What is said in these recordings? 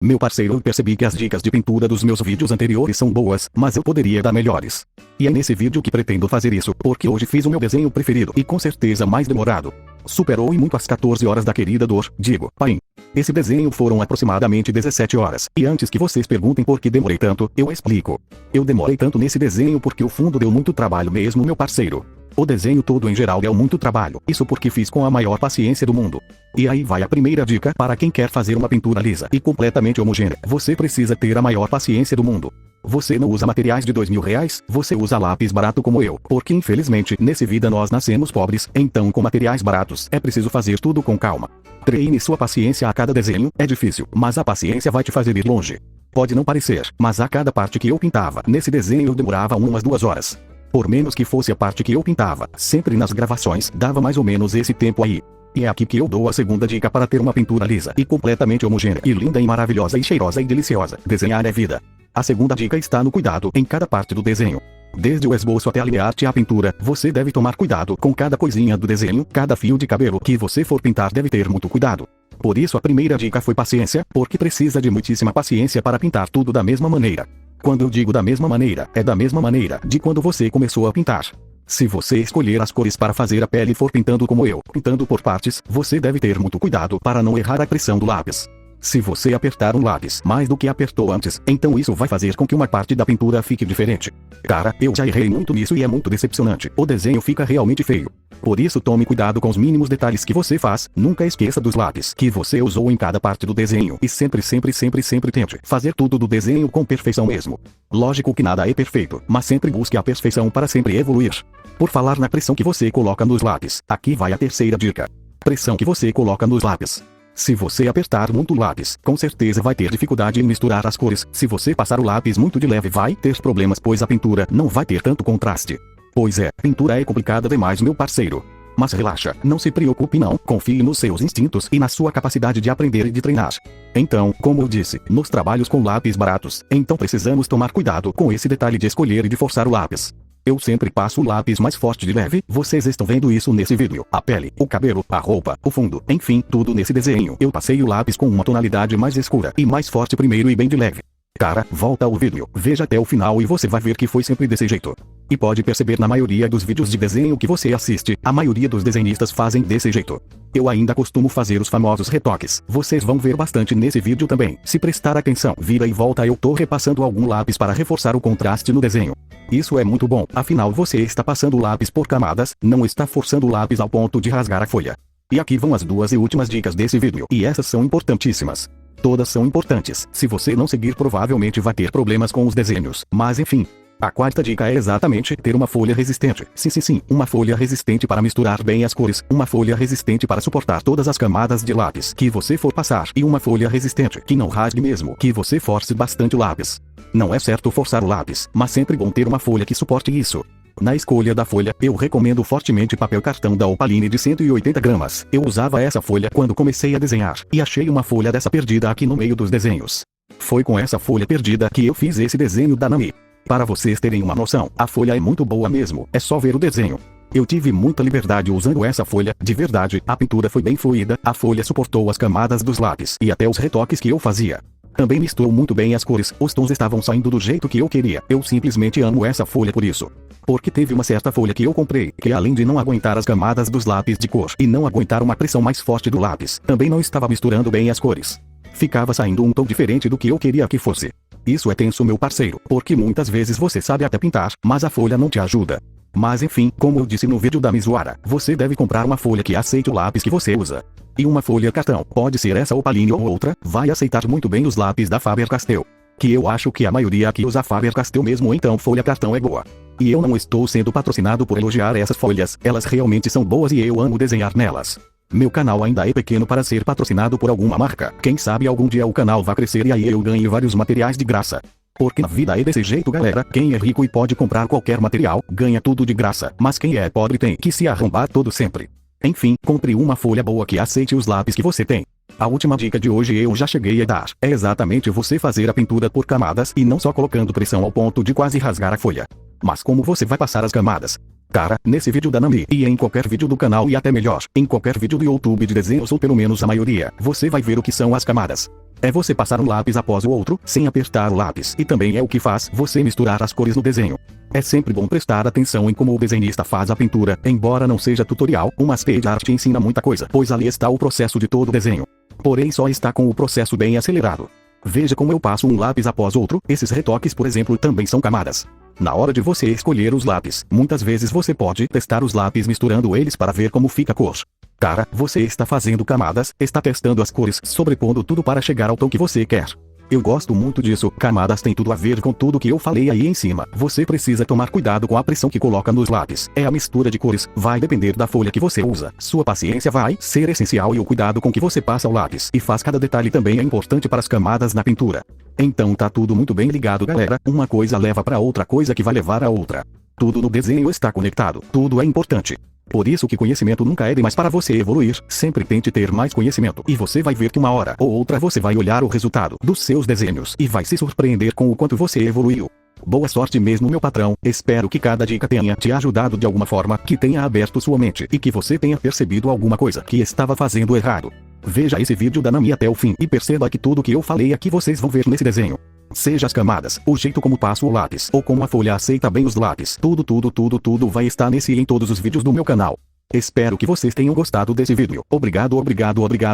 Meu parceiro, eu percebi que as dicas de pintura dos meus vídeos anteriores são boas, mas eu poderia dar melhores. E é nesse vídeo que pretendo fazer isso, porque hoje fiz o meu desenho preferido e com certeza mais demorado. Superou em muito as 14 horas da querida dor, digo, Paim. Esse desenho foram aproximadamente 17 horas, e antes que vocês perguntem por que demorei tanto, eu explico. Eu demorei tanto nesse desenho porque o fundo deu muito trabalho mesmo, meu parceiro. O desenho todo em geral deu muito trabalho, isso porque fiz com a maior paciência do mundo. E aí vai a primeira dica para quem quer fazer uma pintura lisa e completamente homogênea. Você precisa ter a maior paciência do mundo. Você não usa materiais de R$ 2.000, você usa lápis barato como eu, porque infelizmente nessa vida nós nascemos pobres, então com materiais baratos é preciso fazer tudo com calma. Treine sua paciência a cada desenho, é difícil, mas a paciência vai te fazer ir longe. Pode não parecer, mas a cada parte que eu pintava nesse desenho eu demorava umas 2 horas. Por menos que fosse a parte que eu pintava, sempre nas gravações, dava mais ou menos esse tempo aí. E é aqui que eu dou a segunda dica para ter uma pintura lisa e completamente homogênea e linda e maravilhosa e cheirosa e deliciosa. Desenhar é vida. A segunda dica está no cuidado em cada parte do desenho. Desde o esboço até a linearte e a pintura, você deve tomar cuidado com cada coisinha do desenho, cada fio de cabelo que você for pintar deve ter muito cuidado. Por isso a primeira dica foi paciência, porque precisa de muitíssima paciência para pintar tudo da mesma maneira. Quando eu digo da mesma maneira, é da mesma maneira de quando você começou a pintar. Se você escolher as cores para fazer a pele e for pintando como eu, pintando por partes, você deve ter muito cuidado para não errar a pressão do lápis. Se você apertar um lápis mais do que apertou antes, então isso vai fazer com que uma parte da pintura fique diferente. Cara, eu já errei muito nisso e é muito decepcionante. O desenho fica realmente feio. Por isso tome cuidado com os mínimos detalhes que você faz, nunca esqueça dos lápis que você usou em cada parte do desenho e sempre tente fazer tudo do desenho com perfeição mesmo. Lógico que nada é perfeito, mas sempre busque a perfeição para sempre evoluir. Por falar na pressão que você coloca nos lápis, aqui vai a terceira dica. Pressão que você coloca nos lápis. Se você apertar muito o lápis, com certeza vai ter dificuldade em misturar as cores. Se você passar o lápis muito de leve vai ter problemas, pois a pintura não vai ter tanto contraste. Pois é, pintura é complicada demais, meu parceiro. Mas relaxa, não se preocupe não, confie nos seus instintos e na sua capacidade de aprender e de treinar. Então, como eu disse, nos trabalhos com lápis baratos, então precisamos tomar cuidado com esse detalhe de escolher e de forçar o lápis. Eu sempre passo o lápis mais forte de leve, vocês estão vendo isso nesse vídeo. A pele, o cabelo, a roupa, o fundo, enfim, tudo nesse desenho. Eu passei o lápis com uma tonalidade mais escura e mais forte primeiro e bem de leve. Cara, volta ao vídeo, veja até o final e você vai ver que foi sempre desse jeito. E pode perceber na maioria dos vídeos de desenho que você assiste, a maioria dos desenhistas fazem desse jeito. Eu ainda costumo fazer os famosos retoques, vocês vão ver bastante nesse vídeo também. Se prestar atenção, vira e volta eu tô repassando algum lápis para reforçar o contraste no desenho. Isso é muito bom, afinal você está passando o lápis por camadas, não está forçando o lápis ao ponto de rasgar a folha. E aqui vão as duas e últimas dicas desse vídeo, e essas são importantíssimas. Todas são importantes, se você não seguir provavelmente vai ter problemas com os desenhos, mas enfim. A quarta dica é exatamente ter uma folha resistente. Sim, uma folha resistente para misturar bem as cores, uma folha resistente para suportar todas as camadas de lápis que você for passar e uma folha resistente que não rasgue mesmo que você force bastante o lápis. Não é certo forçar o lápis, mas sempre bom ter uma folha que suporte isso. Na escolha da folha, eu recomendo fortemente papel cartão da Opaline de 180 gramas. Eu usava essa folha quando comecei a desenhar, e achei uma folha dessa perdida aqui no meio dos desenhos. Foi com essa folha perdida que eu fiz esse desenho da Nami. Para vocês terem uma noção, a folha é muito boa mesmo, é só ver o desenho. Eu tive muita liberdade usando essa folha, de verdade, a pintura foi bem fluida, a folha suportou as camadas dos lápis e até os retoques que eu fazia. Também misturou muito bem as cores, os tons estavam saindo do jeito que eu queria, eu simplesmente amo essa folha por isso. Porque teve uma certa folha que eu comprei, que além de não aguentar as camadas dos lápis de cor e não aguentar uma pressão mais forte do lápis, também não estava misturando bem as cores. Ficava saindo um tom diferente do que eu queria que fosse. Isso é tenso, meu parceiro, porque muitas vezes você sabe até pintar, mas a folha não te ajuda. Mas enfim, como eu disse no vídeo da Mizuara, você deve comprar uma folha que aceite o lápis que você usa. E uma folha cartão, pode ser essa Opaline ou outra, vai aceitar muito bem os lápis da Faber-Castell. Que eu acho que a maioria aqui usa Faber-Castell mesmo, então folha cartão é boa. E eu não estou sendo patrocinado por elogiar essas folhas, elas realmente são boas e eu amo desenhar nelas. Meu canal ainda é pequeno para ser patrocinado por alguma marca, quem sabe algum dia o canal vai crescer e aí eu ganhe vários materiais de graça. Porque a vida é desse jeito, galera, quem é rico e pode comprar qualquer material, ganha tudo de graça, mas quem é pobre tem que se arrombar todo sempre. Enfim, compre uma folha boa que aceite os lápis que você tem. A última dica de hoje eu já cheguei a dar, é exatamente você fazer a pintura por camadas e não só colocando pressão ao ponto de quase rasgar a folha. Mas como você vai passar as camadas? Cara, nesse vídeo da Nami e em qualquer vídeo do canal e até melhor, em qualquer vídeo do YouTube de desenhos ou pelo menos a maioria, você vai ver o que são as camadas. É você passar um lápis após o outro, sem apertar o lápis, e também é o que faz você misturar as cores no desenho. É sempre bom prestar atenção em como o desenhista faz a pintura, embora não seja tutorial, uma stage art ensina muita coisa, pois ali está o processo de todo o desenho. Porém só está com o processo bem acelerado. Veja como eu passo um lápis após outro, esses retoques por exemplo também são camadas. Na hora de você escolher os lápis, muitas vezes você pode testar os lápis misturando eles para ver como fica a cor. Cara, você está fazendo camadas, está testando as cores, sobrepondo tudo para chegar ao tom que você quer. Eu gosto muito disso, camadas tem tudo a ver com tudo que eu falei aí em cima. Você precisa tomar cuidado com a pressão que coloca nos lápis. É a mistura de cores, vai depender da folha que você usa. Sua paciência vai ser essencial e o cuidado com que você passa o lápis e faz cada detalhe também é importante para as camadas na pintura. Então tá tudo muito bem ligado galera, uma coisa leva para outra coisa que vai levar a outra. Tudo no desenho está conectado, tudo é importante. Por isso que conhecimento nunca é demais para você evoluir, sempre tente ter mais conhecimento e você vai ver que uma hora ou outra você vai olhar o resultado dos seus desenhos e vai se surpreender com o quanto você evoluiu. Boa sorte mesmo meu patrão, espero que cada dica tenha te ajudado de alguma forma, que tenha aberto sua mente e que você tenha percebido alguma coisa que estava fazendo errado. Veja esse vídeo da Nami até o fim e perceba que tudo que eu falei aqui vocês vão ver nesse desenho. Seja as camadas, o jeito como passo o lápis, ou como a folha aceita bem os lápis, tudo vai estar nesse e em todos os vídeos do meu canal. Espero que vocês tenham gostado desse vídeo. Obrigado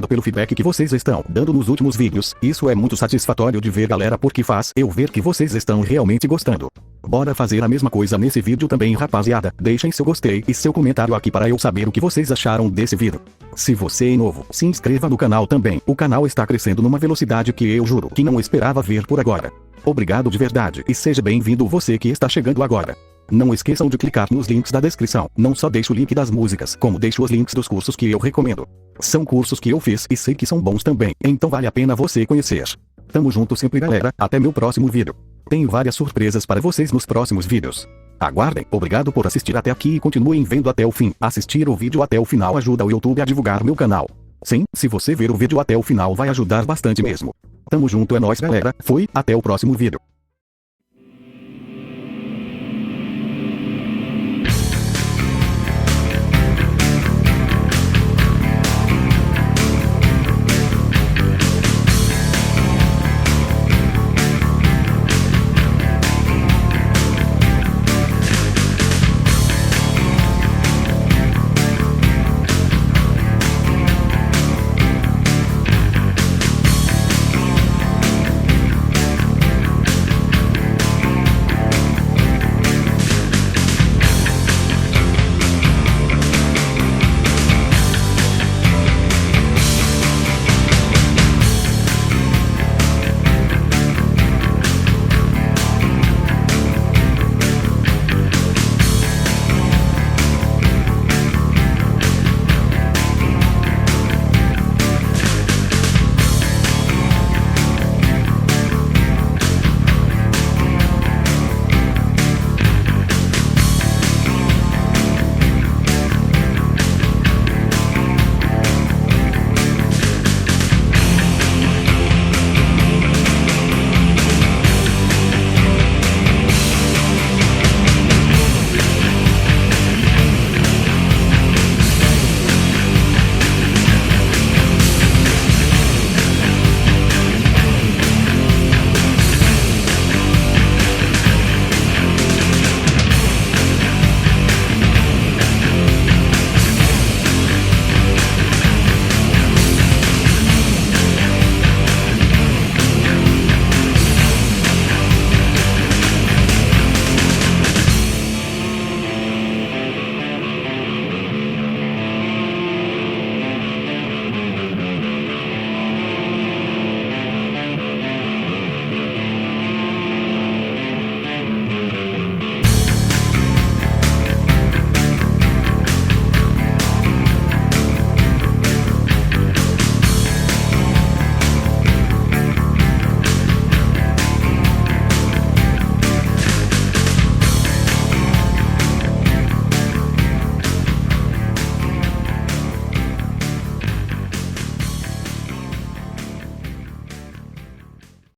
pelo feedback que vocês estão dando nos últimos vídeos. Isso é muito satisfatório de ver galera porque faz eu ver que vocês estão realmente gostando. Bora fazer a mesma coisa nesse vídeo também rapaziada. Deixem seu gostei e seu comentário aqui para eu saber o que vocês acharam desse vídeo. Se você é novo, se inscreva no canal também. O canal está crescendo numa velocidade que eu juro que não esperava ver por agora. Obrigado de verdade e seja bem-vindo você que está chegando agora. Não esqueçam de clicar nos links da descrição. Não só deixo o link das músicas, como deixo os links dos cursos que eu recomendo. São cursos que eu fiz e sei que são bons também, então vale a pena você conhecer. Tamo junto sempre galera, até meu próximo vídeo. Tenho várias surpresas para vocês nos próximos vídeos. Aguardem, obrigado por assistir até aqui e continuem vendo até o fim. Assistir o vídeo até o final ajuda o YouTube a divulgar meu canal. Sim, se você ver o vídeo até o final vai ajudar bastante mesmo. Tamo junto é nóis galera, fui, até o próximo vídeo.